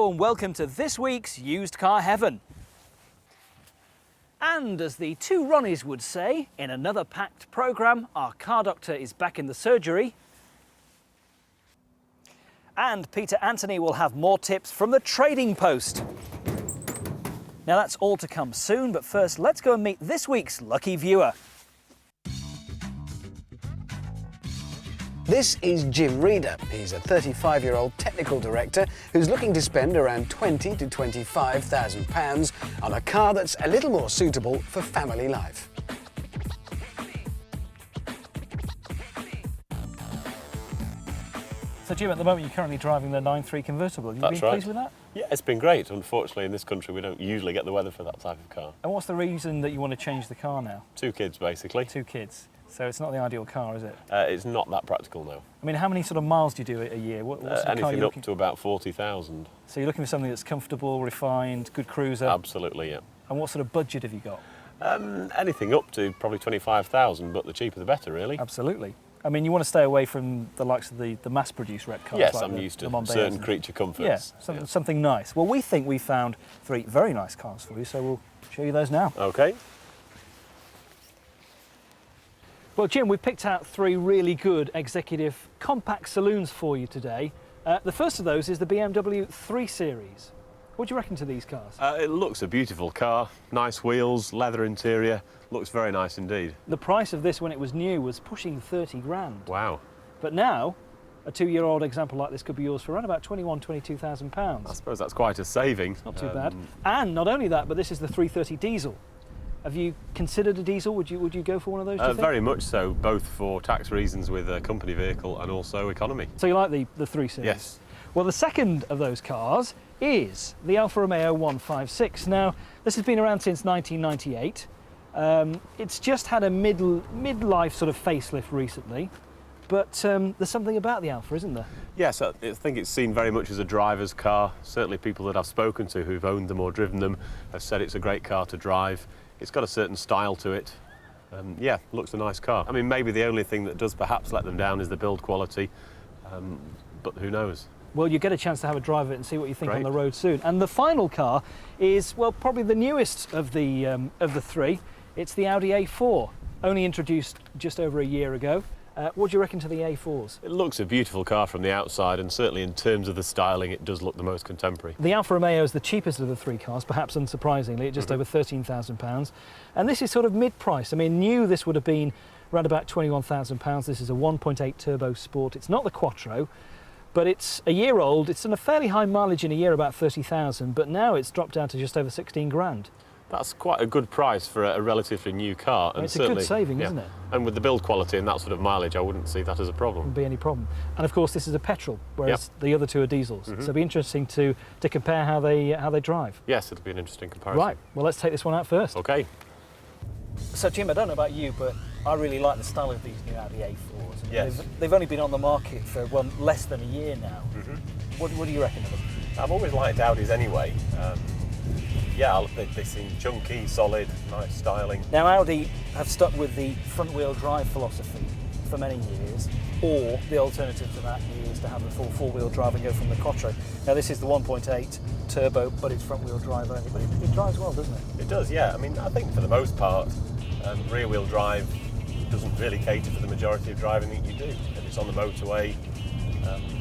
Hello and welcome to this week's Used Car Heaven. And as the two Ronnies would say, in another packed programme, our car doctor is back in the surgery. And Peter Anthony will have more tips from the trading post. Now that's all to come soon, but first let's go and meet this week's lucky viewer. This is Jim Reeder. He's a 35-year-old technical director who's looking to spend around £20,000 to £25,000 on a car that's a little more suitable for family life. So Jim, at the moment you're currently driving the 9.3 convertible. You've been pleased with that? Yeah, it's been great. Unfortunately, in this country we don't usually get the weather for that type of car. And what's the reason that you want to change the car now? 2 kids, basically. 2 kids. So it's not the ideal car, is it? It's not that practical, no. I mean, how many sort of miles do you do a year? What's the car anything you're up looking... to about 40,000. So you're looking for something that's comfortable, refined, good cruiser? Absolutely, yeah. And what sort of budget have you got? Anything up to probably 25,000, but the cheaper the better, really. Absolutely. I mean, you want to stay away from the likes of the mass-produced rep cars. Yes, like I'm used to Mondeos certain creature comforts. Yeah, something nice. Well, we think we found 3 very nice cars for you, so we'll show you those now. Okay. Well, Jim, we picked out 3 really good executive compact saloons for you today. The first of those is the BMW 3 Series. What do you reckon to these cars? It looks a beautiful car. Nice wheels, leather interior. Looks very nice indeed. The price of this when it was new was pushing 30 grand. Wow. But now, a 2-year-old example like this could be yours for around about £22,000. I suppose that's quite a saving. It's not too bad. And not only that, but this is the 330 diesel. Have you considered a diesel? Would you go for one of those, do you think? Very much so, both for tax reasons with a company vehicle and also economy. So you like the 3 Series? Yes. Well, the second of those cars is the Alfa Romeo 156. Now, this has been around since 1998. It's just had a midlife sort of facelift recently, but there's something about the Alfa, isn't there? Yes, I think it's seen very much as a driver's car. Certainly people that I've spoken to who've owned them or driven them have said it's a great car to drive. It's got a certain style to it. Yeah, looks a nice car. I mean, maybe the only thing that does perhaps let them down is the build quality, but who knows? Well, you get a chance to have a drive of it and see what you think Great. on the road soon. And the final car is, well, probably the newest of the 3. It's the Audi A4, only introduced just over a year ago. What do you reckon to the A4s? It looks a beautiful car from the outside, and certainly in terms of the styling, it does look the most contemporary. The Alfa Romeo is the cheapest of the 3 cars, perhaps unsurprisingly, at just over £13,000. And this is sort of mid-price. I mean, new this would have been around about £21,000. This is a 1.8 turbo sport. It's not the Quattro, but it's a year old. It's done a fairly high mileage in a year, about 30,000, but now it's dropped down to just over 16 grand. That's quite a good price for a relatively new car. And it's a good saving, isn't it? And with the build quality and that sort of mileage, I wouldn't see that as a problem. Wouldn't be any problem. And of course, this is a petrol, whereas the other 2 are diesels. So it'll be interesting to compare how they drive. Yes, it'll be an interesting comparison. Right, well, let's take this one out first. Okay. So, Jim, I don't know about you, but I really like the style of these new Audi A4s. Yes. They've only been on the market for, well, less than a year now. What do you reckon of them? I've always liked Audis anyway. Yeah, they seem chunky, solid, nice styling. Now, Audi have stuck with the front-wheel drive philosophy for many years, or the alternative to that is to have the full four-wheel drive and go from the Quattro. Now, this is the 1.8 turbo, but it's front-wheel drive only, but it drives well, doesn't it? It does, yeah. I mean, I think for the most part, rear-wheel drive doesn't really cater for the majority of driving that you do. If it's on the motorway,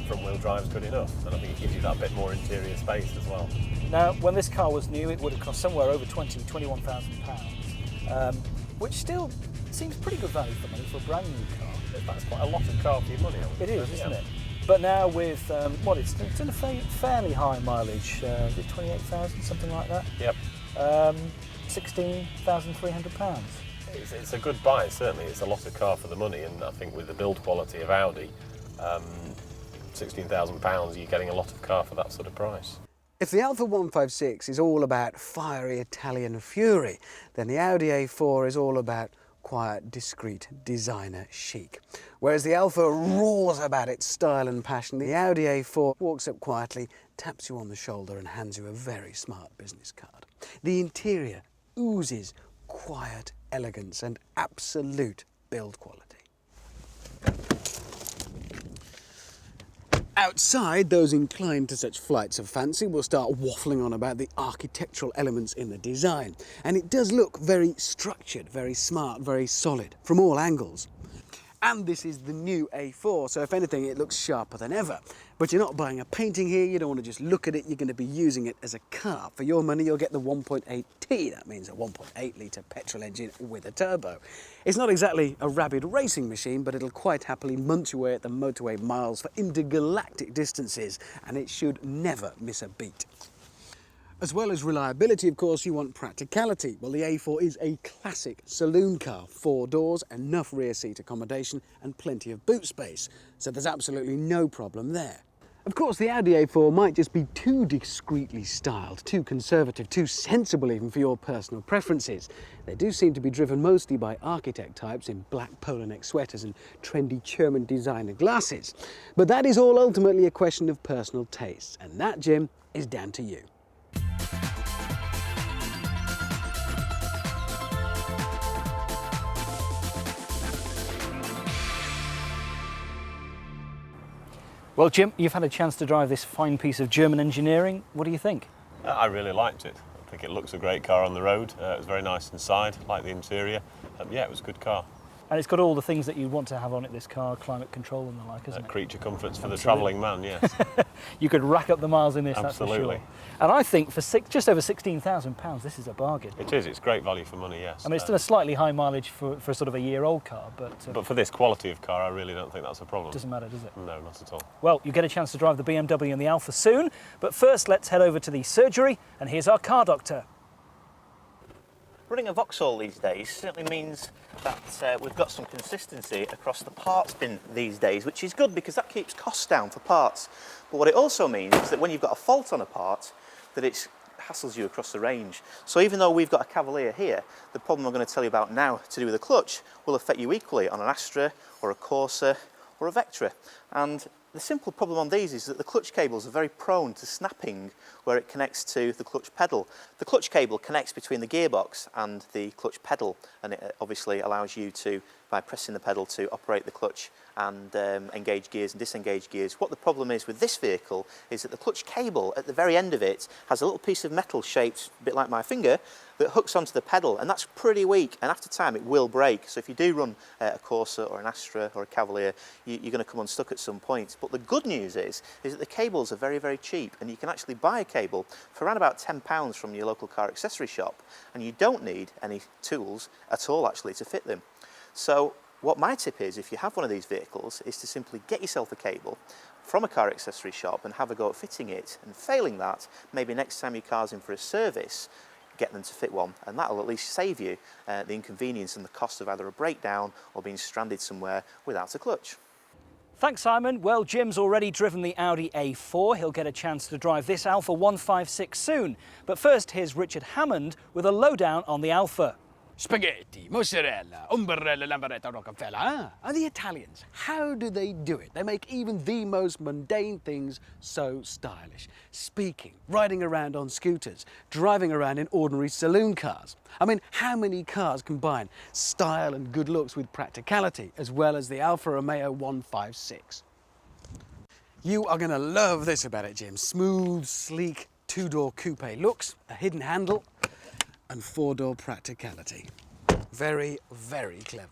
front-wheel drive is good enough, and I think it gives you that bit more interior space as well. Now, when this car was new, it would have cost somewhere over £21,000, which still seems pretty good value for money for a brand new car. That's quite a lot of car for your money. It is, isn't it? But now with, it's in a fairly high mileage, is it 28,000, something like that? Yep. £16,300. It's a good buy, certainly. It's a lot of car for the money, and I think with the build quality of Audi, £16,000, you're getting a lot of car for that sort of price. If the Alfa 156 is all about fiery Italian fury, then the Audi A4 is all about quiet, discreet designer chic. Whereas the Alfa roars about its style and passion, the Audi A4 walks up quietly, taps you on the shoulder and hands you a very smart business card. The interior oozes quiet elegance and absolute build quality. Outside, those inclined to such flights of fancy will start waffling on about the architectural elements in the design. And it does look very structured, very smart, very solid from all angles. And this is the new A4, so if anything, it looks sharper than ever. But you're not buying a painting here, you don't want to just look at it, you're going to be using it as a car. For your money, you'll get the 1.8T, that means a 1.8 litre petrol engine with a turbo. It's not exactly a rabid racing machine, but it'll quite happily munch away at the motorway miles for intergalactic distances, and it should never miss a beat. As well as reliability, of course, you want practicality. Well, the A4 is a classic saloon car. 4 doors, enough rear seat accommodation and plenty of boot space. So there's absolutely no problem there. Of course, the Audi A4 might just be too discreetly styled, too conservative, too sensible even for your personal preferences. They do seem to be driven mostly by architect types in black polo neck sweaters and trendy German designer glasses. But that is all ultimately a question of personal tastes. And that, Jim, is down to you. Well, Jim, you've had a chance to drive this fine piece of German engineering. What do you think? I really liked it. I think it looks a great car on the road. It was very nice inside, like the interior. Yeah, it was a good car. And it's got all the things that you want to have on it, this car, climate control and the like, isn't it? Creature comforts for Absolutely. the travelling man, yes. You could rack up the miles in this, Absolutely. that's for sure. And I think for just over £16,000, this is a bargain. It is, it's great value for money, yes. I mean, it's still a slightly high mileage for sort of a year-old car, but for this quality of car, I really don't think that's a problem. doesn't matter, does it? No, not at all. Well, you get a chance to drive the BMW and the Alfa soon, but first let's head over to the surgery, and here's our car doctor. Running a Vauxhall these days certainly means that we've got some consistency across the parts bin these days, which is good because that keeps costs down for parts. But what it also means is that when you've got a fault on a part, that it hassles you across the range. So even though we've got a Cavalier here, the problem I'm going to tell you about now to do with the clutch will affect you equally on an Astra or a Corsa or a Vectra. And the simple problem on these is that the clutch cables are very prone to snapping where it connects to the clutch pedal. The clutch cable connects between the gearbox and the clutch pedal, and it obviously allows you to, by pressing the pedal, to operate the clutch and engage gears and disengage gears. What the problem is with this vehicle is that the clutch cable at the very end of it has a little piece of metal shaped a bit like my finger that hooks onto the pedal, and that's pretty weak, and after time it will break. So if you do run a Corsa or an Astra or a Cavalier, you're going to come unstuck at some point. But the good news is that the cables are very, very cheap, and you can actually buy a cable for around about £10 from your local car accessory shop, and you don't need any tools at all actually to fit them. So what my tip is, if you have one of these vehicles, is to simply get yourself a cable from a car accessory shop and have a go at fitting it, and failing that, maybe next time your car's in for a service, get them to fit one, and that'll at least save you the inconvenience and the cost of either a breakdown or being stranded somewhere without a clutch. Thanks, Simon. Well, Jim's already driven the Audi A4. He'll get a chance to drive this Alfa 156 soon. But first, here's Richard Hammond with a lowdown on the Alfa. Spaghetti, mozzarella, umbrella, lambretta, Rockefeller. Ah, and the Italians, how do they do it? They make even the most mundane things so stylish. Speaking, riding around on scooters, driving around in ordinary saloon cars. I mean, how many cars combine style and good looks with practicality, as well as the Alfa Romeo 156? You are going to love this about it, Jim. Smooth, sleek, 2-door coupe looks, a hidden handle, and 4-door practicality. Very, very clever.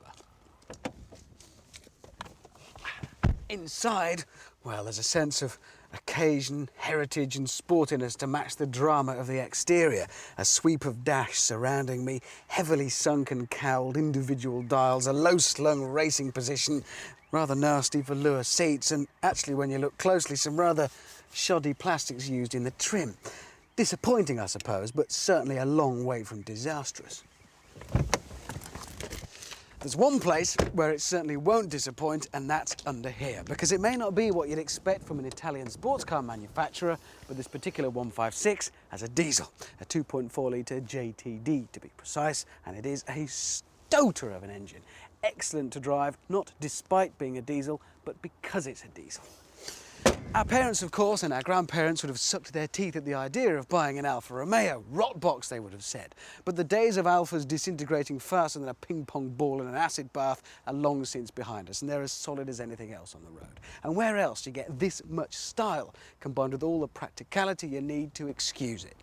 Inside, well, there's a sense of occasion, heritage and sportiness to match the drama of the exterior. A sweep of dash surrounding me, heavily sunken cowled individual dials, a low-slung racing position, rather nasty velour seats, and actually, when you look closely, some rather shoddy plastics used in the trim. Disappointing, I suppose, but certainly a long way from disastrous. There's one place where it certainly won't disappoint, and that's under here, because it may not be what you'd expect from an Italian sports car manufacturer, but this particular 156 has a diesel, a 2.4 litre JTD to be precise, and it is a stoater of an engine. Excellent to drive, not despite being a diesel, but because it's a diesel. Our parents, of course, and our grandparents would have sucked their teeth at the idea of buying an Alfa Romeo. Rot box, they would have said. But the days of Alfas disintegrating faster than a ping-pong ball in an acid bath are long since behind us, and they're as solid as anything else on the road. And where else do you get this much style, combined with all the practicality you need to excuse it?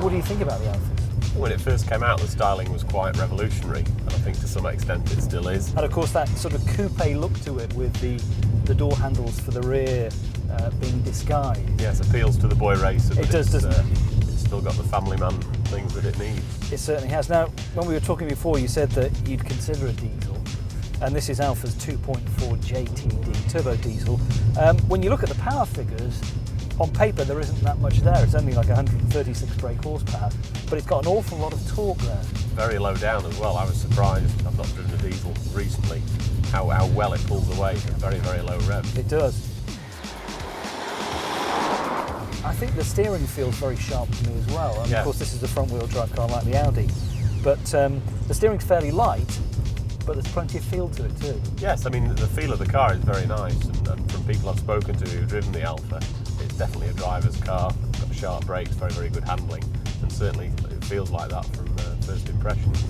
What do you think about the Alfas? When it first came out, the styling was quite revolutionary, and I think to some extent it still is. And of course that sort of coupe look to it with the door handles for the rear being disguised. Yes, appeals to the boy racer. It does, doesn't it? It's still got the family man things that it needs. It certainly has. Now, when we were talking before, you said that you'd consider a diesel, and this is Alfa's 2.4 JTD turbo diesel. When you look at the power figures, on paper there isn't that much there. It's only like 136 brake horsepower, but it's got an awful lot of torque there. Very low down as well. I was surprised, I've not driven a diesel recently, how well it pulls away at very, very low revs. It does. I think the steering feels very sharp to me as well. And yeah. Of course this is a front wheel drive car like the Audi, but the steering's fairly light, but there's plenty of feel to it too. Yes, I mean the feel of the car is very nice, and from people I've spoken to who've driven the Alfa, it's definitely a driver's car. It's got sharp brakes, very, very good handling, and certainly it feels like that from first impressions.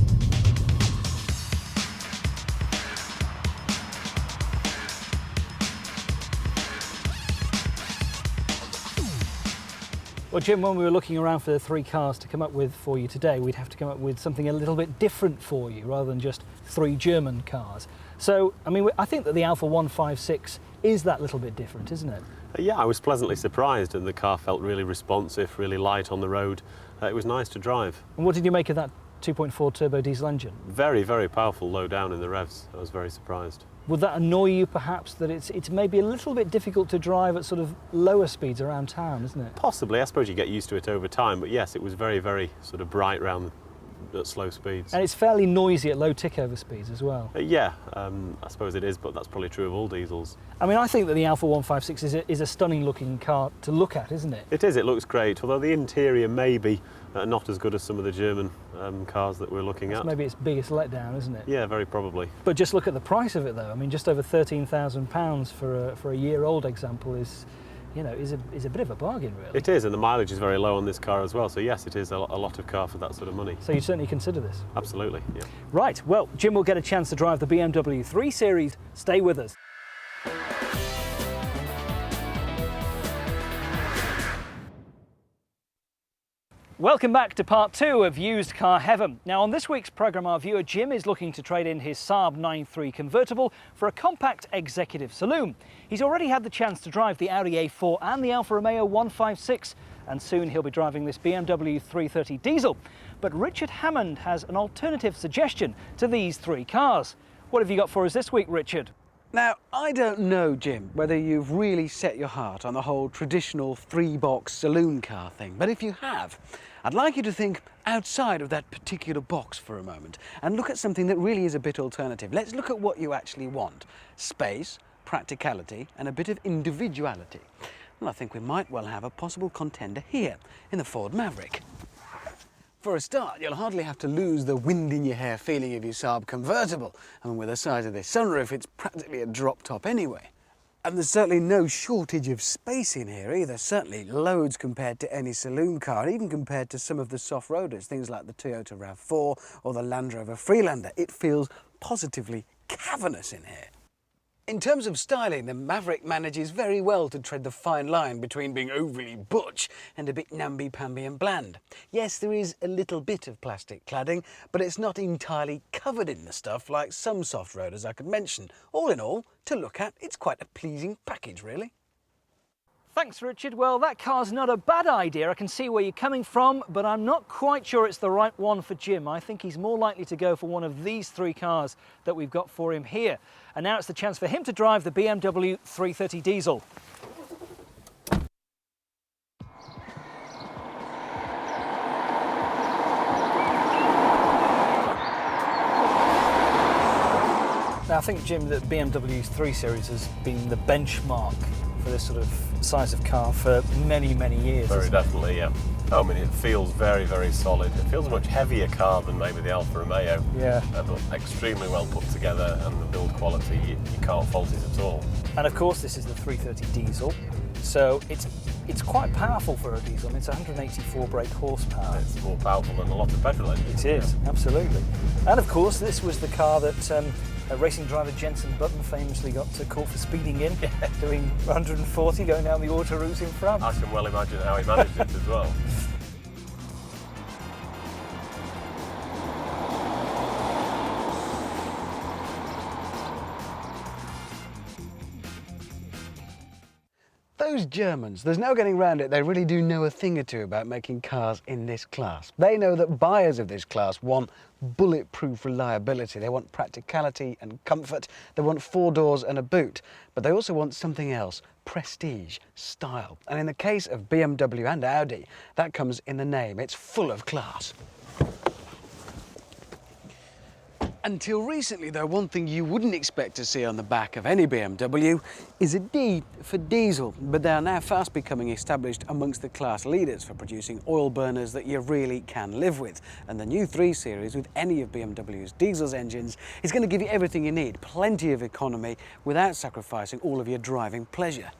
Well, Jim, when we were looking around for the three cars to come up with for you today, we'd have to come up with something a little bit different for you rather than just three German cars. So, I mean, I think that the Alfa 156 is that little bit different, isn't it? Yeah, I was pleasantly surprised, and the car felt really responsive, really light on the road. It was nice to drive. And what did you make of that 2.4 turbo diesel engine? Very, very powerful, low down in the revs. I was very surprised. Would that annoy you perhaps that it's maybe a little bit difficult to drive at sort of lower speeds around town, isn't it? Possibly. I suppose you get used to it over time, but yes, it was very, very sort of bright round at slow speeds. And it's fairly noisy at low tick-over speeds as well. Yeah, I suppose it is, but that's probably true of all diesels. I mean, I think that the Alfa 156 is a stunning-looking car to look at, isn't it? It is. It looks great, although the interior may be not as good as some of the German cars that we're looking at. Maybe its biggest letdown, isn't it? Yeah, very probably. But just look at the price of it, though. I mean, just over £13,000 for a year-old example is a bit of a bargain, really. It is, and the mileage is very low on this car as well. So yes, it is a lot of car for that sort of money. So you'd certainly consider this? Absolutely, yeah. Right, well, Jim will get a chance to drive the BMW 3 Series. Stay with us. Welcome back to part 2 of Used Car Heaven. Now on this week's programme, our viewer Jim is looking to trade in his Saab 9.3 convertible for a compact executive saloon. He's already had the chance to drive the Audi A4 and the Alfa Romeo 156, and soon he'll be driving this BMW 330 diesel. But Richard Hammond has an alternative suggestion to these three cars. What have you got for us this week, Richard? Now, I don't know, Jim, whether you've really set your heart on the whole traditional three-box saloon car thing, but if you have, I'd like you to think outside of that particular box for a moment and look at something that really is a bit alternative. Let's look at what you actually want. Space, practicality, and a bit of individuality. Well, I think we might well have a possible contender here in the Ford Maverick. For a start, you'll hardly have to lose the wind in your hair feeling of your Saab convertible. I mean, with the size of this sunroof, it's practically a drop top anyway. And there's certainly no shortage of space in here either, certainly loads compared to any saloon car, and even compared to some of the soft-roaders, things like the Toyota RAV4 or the Land Rover Freelander. It feels positively cavernous in here. In terms of styling, the Maverick manages very well to tread the fine line between being overly butch and a bit namby-pamby and bland. Yes, there is a little bit of plastic cladding, but it's not entirely covered in the stuff like some soft-roaders I could mention. All in all, to look at, it's quite a pleasing package, really. Thanks, Richard. Well, that car's not a bad idea. I can see where you're coming from, but I'm not quite sure it's the right one for Jim. I think he's more likely to go for one of these three cars that we've got for him here. And now it's the chance for him to drive the BMW 330 diesel. Now, I think, Jim, that BMW's 3 Series has been the benchmark for this sort of size of car for many, many years. Very definitely, yeah. I mean, it feels very, very solid. It feels a much heavier car than maybe the Alfa Romeo. Yeah. But extremely well put together, and the build quality, you can't fault it at all. And of course, this is the 330 diesel, so it's quite powerful for a diesel. I mean, it's 184 brake horsepower. It's more powerful than a lot of petrol engines. It is, absolutely. And of course, this was the car that racing driver Jenson Button famously got caught for speeding in, doing 140 going down the autoroute in France. I can well imagine how he managed it as well. Those Germans, there's no getting around it, they really do know a thing or two about making cars in this class. They know that buyers of this class want bulletproof reliability, they want practicality and comfort, they want 4 doors and a boot, but they also want something else, prestige, style. And in the case of BMW and Audi, that comes in the name, it's full of class. Until recently, though, one thing you wouldn't expect to see on the back of any BMW is a D for diesel, but they are now fast becoming established amongst the class leaders for producing oil burners that you really can live with. And the new 3 Series with any of BMW's diesel's engines is going to give you everything you need, plenty of economy without sacrificing all of your driving pleasure.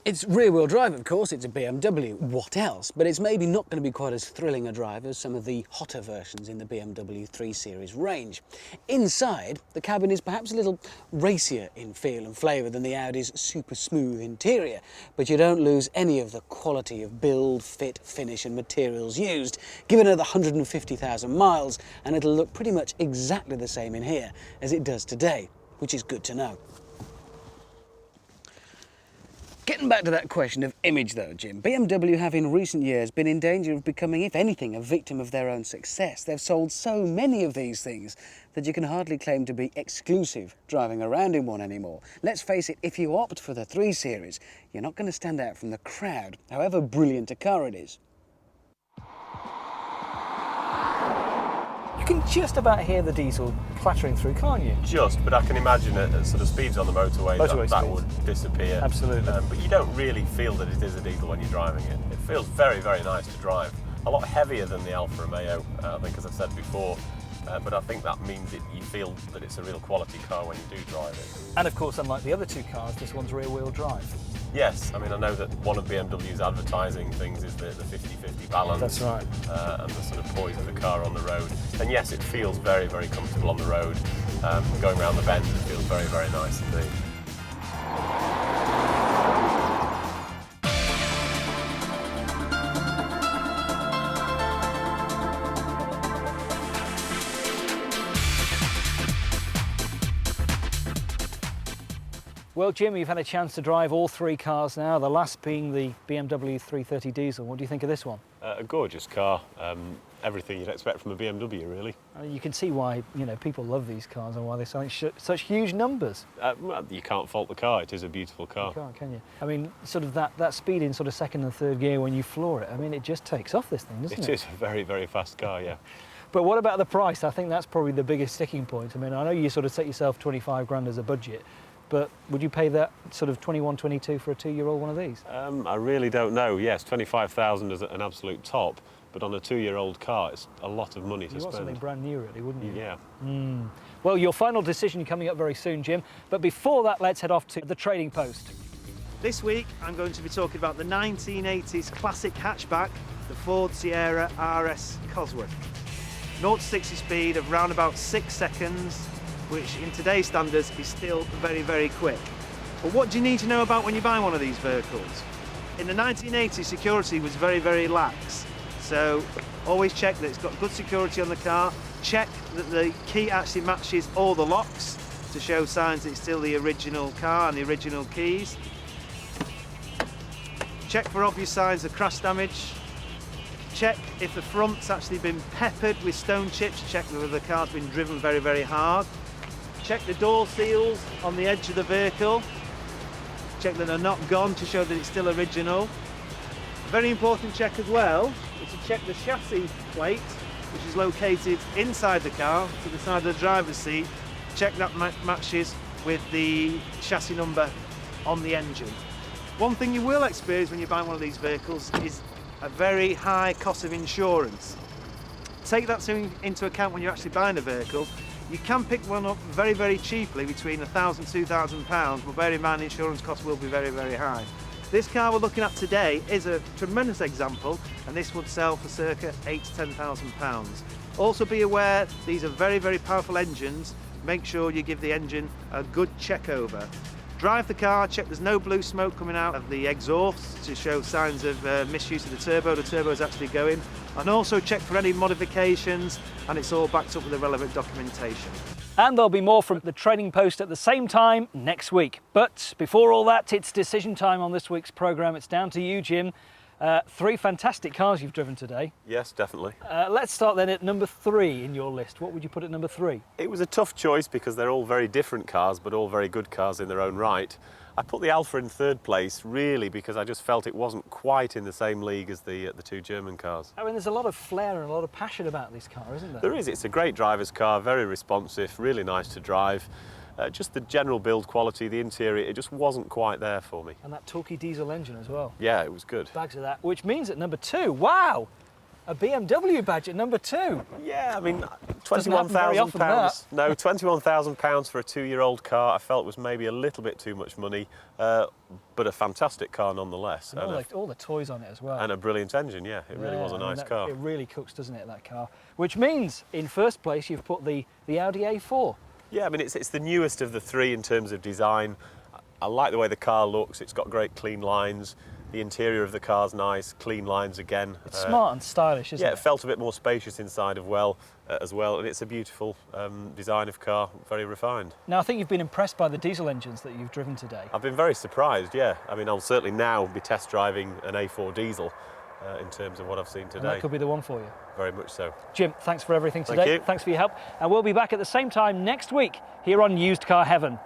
It's rear-wheel drive, of course, it's a BMW, what else? But it's maybe not going to be quite as thrilling a drive as some of the hotter versions in the BMW 3 Series range. Inside, the cabin is perhaps a little racier in feel and flavour than the Audi's super smooth interior, but you don't lose any of the quality of build, fit, finish and materials used. Give it another 150,000 miles and it'll look pretty much exactly the same in here as it does today, which is good to know. Getting back to that question of image though, Jim, BMW have in recent years been in danger of becoming, if anything, a victim of their own success. They've sold so many of these things that you can hardly claim to be exclusive driving around in one anymore. Let's face it, if you opt for the 3 Series, you're not going to stand out from the crowd, however brilliant a car it is. You can just about hear the diesel clattering through, can't you? Just, but I can imagine at sort of speeds on the motorway that would disappear. Absolutely. But you don't really feel that it is a diesel when you're driving it. It feels very, very nice to drive. A lot heavier than the Alfa Romeo, I think, as I said before. But I think that means you feel that it's a real quality car when you do drive it. And of course, unlike the other 2 cars, this one's rear-wheel drive. Yes, I mean, I know that one of BMW's advertising things is the 50-50 balance. That's right. And the sort of poise of the car on the road. And yes, it feels very, very comfortable on the road. Going around the bends, it feels very, very nice indeed. Well, Jim, you've had a chance to drive all 3 cars now, the last being the BMW 330 diesel. What do you think of this one? A gorgeous car. Everything you'd expect from a BMW, really. You can see why, you know, people love these cars and why they're selling such huge numbers. Well, you can't fault the car. It is a beautiful car. You can't, can you? I mean, sort of that speed in sort of 2nd and 3rd gear when you floor it, I mean, it just takes off, this thing, doesn't it? It is a very, very fast car, yeah. But what about the price? I think that's probably the biggest sticking point. I mean, I know you sort of set yourself 25 grand as a budget, but would you pay that sort of 21, 22 for a 2-year-old one of these? I really don't know. Yes, 25,000 is an absolute top, but on a 2-year-old car, it's a lot of money to spend. You want something brand new, really, wouldn't you? Yeah. Well, your final decision coming up very soon, Jim. But before that, let's head off to the trading post. This week, I'm going to be talking about the 1980s classic hatchback, the Ford Sierra RS Cosworth. 0 to 60 speed of round about 6 seconds, which in today's standards is still very, very quick. But what do you need to know about when you buy one of these vehicles? In the 1980s, security was very, very lax. So always check that it's got good security on the car. Check that the key actually matches all the locks to show signs that it's still the original car and the original keys. Check for obvious signs of crash damage. Check if the front's actually been peppered with stone chips. Check whether the car's been driven very, very hard. Check the door seals on the edge of the vehicle. Check that they're not gone to show that it's still original. A very important check as well is to check the chassis plate, which is located inside the car to the side of the driver's seat. Check that matches with the chassis number on the engine. One thing you will experience when you're buying one of these vehicles is a very high cost of insurance. Take that into account when you're actually buying a vehicle. You can pick one up very, very cheaply, between £1,000 and £2,000, but bear in mind insurance costs will be very, very high. This car we're looking at today is a tremendous example, and this would sell for circa £8,000 to £10,000. Also be aware, these are very, very powerful engines. Make sure you give the engine a good check over. Drive the car, check there's no blue smoke coming out of the exhaust to show signs of misuse of the turbo is actually going, and also check for any modifications, and it's all backed up with the relevant documentation. And there'll be more from the Trading Post at the same time next week. But before all that, it's decision time on this week's programme. It's down to you, Jim. 3 fantastic cars you've driven today. Yes, definitely. Let's start then at number 3 in your list. What would you put at number 3? It was a tough choice because they're all very different cars, but all very good cars in their own right. I put the Alfa in 3rd place, really, because I just felt it wasn't quite in the same league as the 2 German cars. I mean, there's a lot of flair and a lot of passion about this car, isn't there? There is. It's a great driver's car, very responsive, really nice to drive. Just the general build quality, the interior, it just wasn't quite there for me. And that torquey diesel engine as well. Yeah, it was good. Bags of that, which means at number 2, wow! A BMW badge at number 2. Yeah, I mean, Doesn't happen very often, £21,000. No, £21,000 for a 2-year-old car. I felt was maybe a little bit too much money, but a fantastic car nonetheless. And all the toys on it as well. And a brilliant engine, yeah. It really was a nice car. It really cooks, doesn't it, that car? Which means, in 1st place, you've put the Audi A4. Yeah, I mean, it's the newest of the 3 in terms of design. I like the way the car looks. It's got great clean lines. The interior of the car's nice, clean lines again. It's smart and stylish, isn't it? Yeah, it felt a bit more spacious inside as well, and it's a beautiful design of car, very refined. Now, I think you've been impressed by the diesel engines that you've driven today. I've been very surprised, yeah. I mean, I'll certainly now be test driving an A4 diesel in terms of what I've seen today. And that could be the one for you. Very much so. Jim, thanks for everything today. Thank you. Thanks for your help. And we'll be back at the same time next week here on Used Car Heaven.